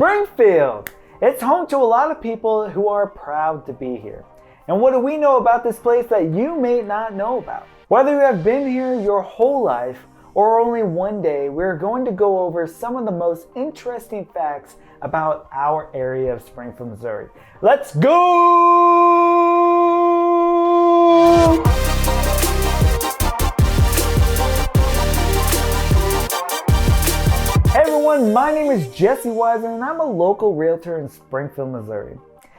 Springfield! It's home to a lot of people who are proud to be here. And what do we know about this place that you may not know about? Whether you have been here your whole life or only one day, we're going to go over some of the most interesting facts about our area of Springfield, Missouri. Let's go! Hey everyone, my name is Jesse Weiser and I'm a local realtor in Springfield, Missouri.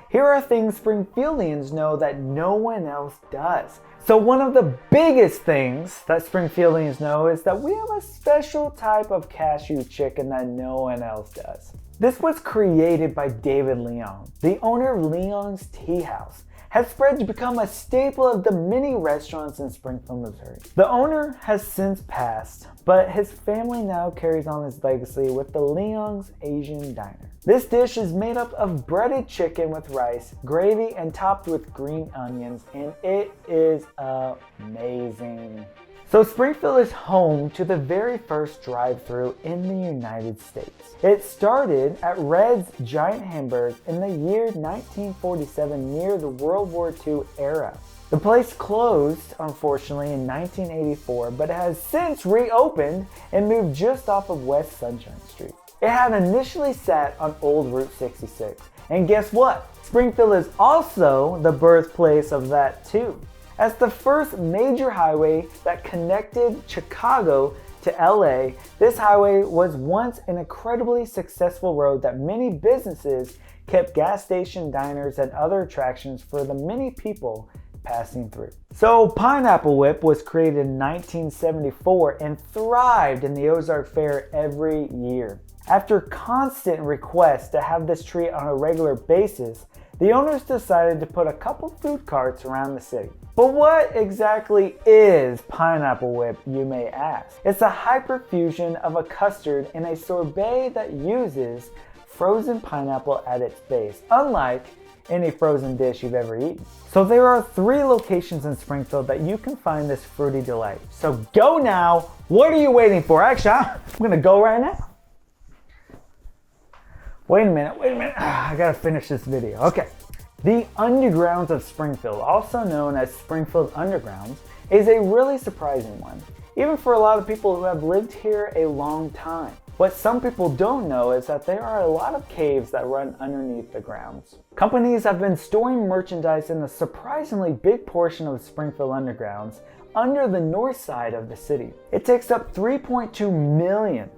Here are things Springfieldians know that no one else does. So one of the biggest things that Springfieldians know is that we have a special type of cashew chicken that no one else does. This was created by David Leong, the owner of Leong's Tea House, has spread to become a staple of the many restaurants in Springfield, Missouri. The owner has since passed, but his family now carries on his legacy with the Leong's Asian Diner. This dish is made up of breaded chicken with rice, gravy, and topped with green onions, and it is amazing. So Springfield is home to the very first drive-thru in the United States. It started at Red's Giant Hamburg in the year 1947 near the World War II era. The place closed, unfortunately, in 1984, but it has since reopened and moved just off of West Sunshine Street. It had initially sat on Old Route 66, and guess what? Springfield is also the birthplace of that too. As the first major highway that connected Chicago to LA, this highway was once an incredibly successful road that many businesses kept gas station diners and other attractions for the many people passing through. So Pineapple Whip was created in 1974 and thrived in the Ozark Fair every year. After constant requests to have this treat on a regular basis, the owners decided to put a couple food carts around the city. But what exactly is Pineapple Whip, you may ask? It's a hyperfusion of a custard and a sorbet that uses frozen pineapple at its base, unlike any frozen dish you've ever eaten. So there are 3 locations in Springfield that you can find this fruity delight. So go now. What are you waiting for? Actually, I'm gonna go right now. Wait a minute. I gotta finish this video. Okay. The Undergrounds of Springfield, also known as Springfield Underground, is a really surprising one, even for a lot of people who have lived here a long time. What some people don't know is that there are a lot of caves that run underneath the grounds. Companies have been storing merchandise in a surprisingly big portion of Springfield Undergrounds under the north side of the city. It takes up 3.2 million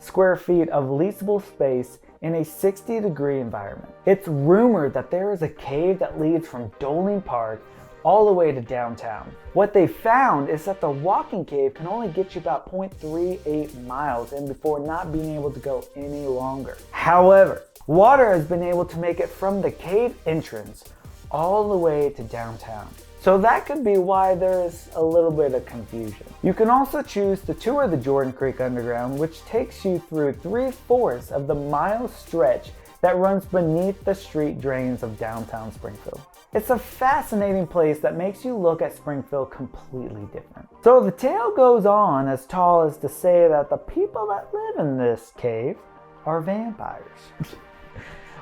square feet of leasable space in a 60-degree environment. It's rumored that there is a cave that leads from Doling Park all the way to downtown. What they found is that the walking cave can only get you about 0.38 miles in before not being able to go any longer. However, water has been able to make it from the cave entrance all the way to downtown. So that could be why there is a little bit of confusion. You can also choose to tour the Jordan Creek Underground, which takes you through 3/4 of the mile stretch that runs beneath the street drains of downtown Springfield. It's a fascinating place that makes you look at Springfield completely different. So the tale goes on as tall as to say that the people that live in this cave are vampires.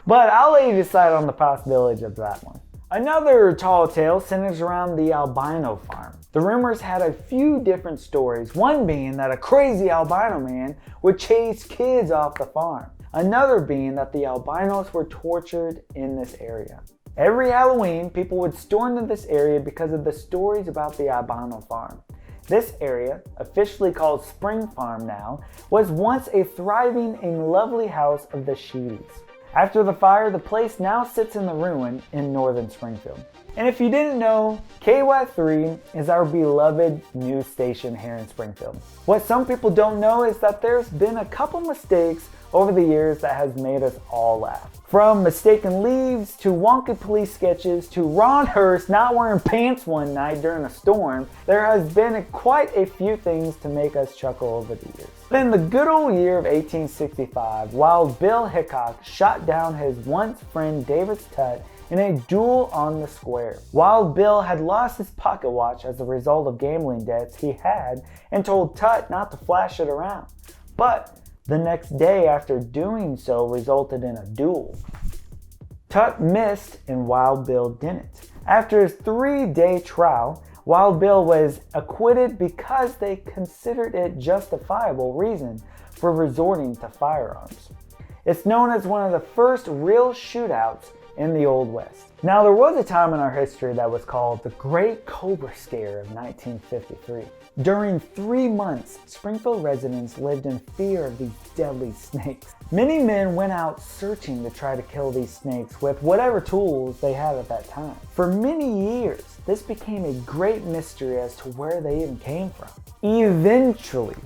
But I'll let you decide on the possibility of that one. Another tall tale centers around the Albino Farm. The rumors had a few different stories, one being that a crazy albino man would chase kids off the farm. Another being that the albinos were tortured in this area. Every Halloween, people would storm into this area because of the stories about the Albino Farm. This area, officially called Spring Farm now, was once a thriving and lovely house of the Sheedies. After the fire, the place now sits in the ruin in northern Springfield. And if you didn't know, KY3 is our beloved news station here in Springfield. What some people don't know is that there's been a couple mistakes over the years that has made us all laugh. From mistaken leaves to wonky police sketches to Ron Hurst not wearing pants one night during a storm, there has been quite a few things to make us chuckle over the years. In the good old year of 1865, Wild Bill Hickok shot down his once friend Davis Tutt in a duel on the square. Wild Bill had lost his pocket watch as a result of gambling debts he had and told Tutt not to flash it around. But The next day after doing so resulted in a duel. Tutt missed and Wild Bill didn't. After his 3-day trial, Wild Bill was acquitted because they considered it justifiable reason for resorting to firearms. It's known as one of the first real shootouts in the Old West. Now, there was a time in our history that was called the Great Cobra Scare of 1953. During 3 months, Springfield residents lived in fear of these deadly snakes. Many men went out searching to try to kill these snakes with whatever tools they had at that time. For many years, this became a great mystery as to where they even came from. Eventually,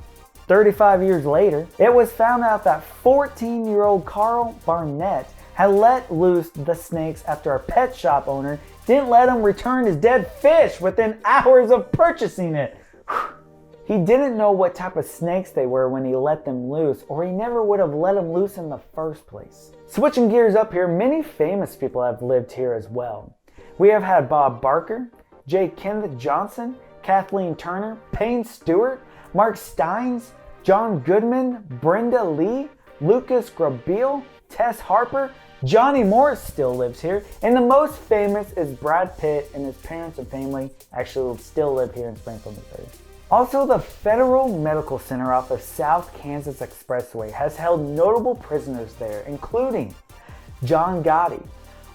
35 years later, it was found out that 14-year-old Carl Barnett had let loose the snakes after a pet shop owner didn't let him return his dead fish within hours of purchasing it. He didn't know what type of snakes they were when he let them loose, or he never would have let them loose in the first place. Switching gears up here, many famous people have lived here as well. We have had Bob Barker, J. Kenneth Johnson, Kathleen Turner, Payne Stewart, Mark Steins, John Goodman, Brenda Lee, Lucas Grabeel, Tess Harper, Johnny Morris still lives here, and the most famous is Brad Pitt, and his parents and family actually still live here in Springfield, Missouri. Also, the Federal Medical Center off of South Kansas Expressway has held notable prisoners there, including John Gotti,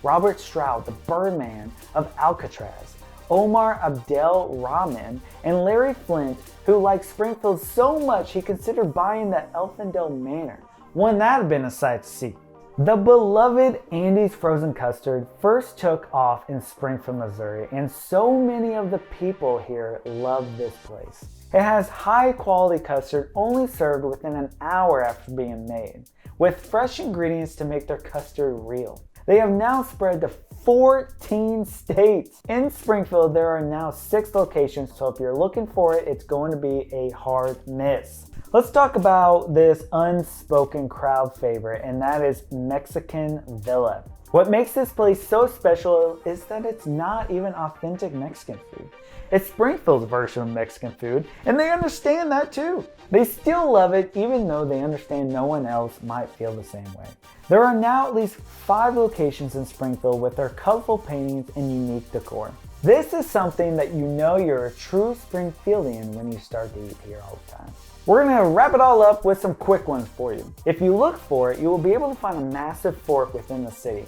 Robert Stroud, the Birdman of Alcatraz, Omar Abdel Rahman, and Larry Flint, who liked Springfield so much he considered buying the Elfindale Manor. Wouldn't that have been a sight to see? The beloved Andy's Frozen Custard first took off in Springfield, Missouri, and so many of the people here love this place. It has high quality custard only served within an hour after being made, with fresh ingredients to make their custard real. They have now spread to 14 states. In Springfield, there are now 6 locations, so if you're looking for it, it's going to be a hard miss. Let's talk about this unspoken crowd favorite, and that is Mexican Villa. What makes this place so special is that it's not even authentic Mexican food. It's Springfield's version of Mexican food, and they understand that too. They still love it, even though they understand no one else might feel the same way. There are now at least 5 locations in Springfield with their colorful paintings and unique decor. This is something that you know you're a true Springfieldian when you start to eat here all the time. We're going to wrap it all up with some quick ones for you. If you look for it, you will be able to find a massive fork within the city.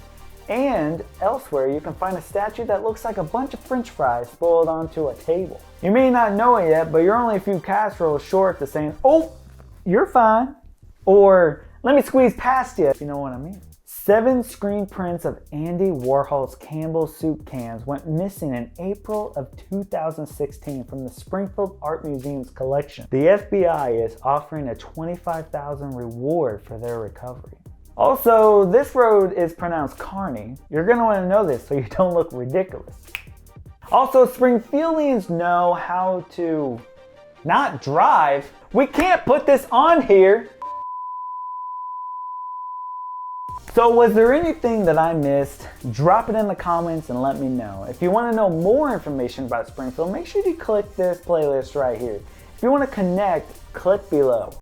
And elsewhere, you can find a statue that looks like a bunch of french fries spoiled onto a table. You may not know it yet, but you're only a few casseroles short to saying, "Oh, you're fine," or "Let me squeeze past you," if you know what I mean. 7 screen prints of Andy Warhol's Campbell soup cans went missing in April of 2016 from the Springfield Art Museum's collection. The FBI is offering a $25,000 reward for their recovery. Also, this road is pronounced Carney. You're going to want to know this so you don't look ridiculous. Also, Springfieldians know how to not drive. We can't put this on here. So was there anything that I missed? Drop it in the comments and let me know. If you want to know more information about Springfield, make sure you click this playlist right here. If you want to connect, click below.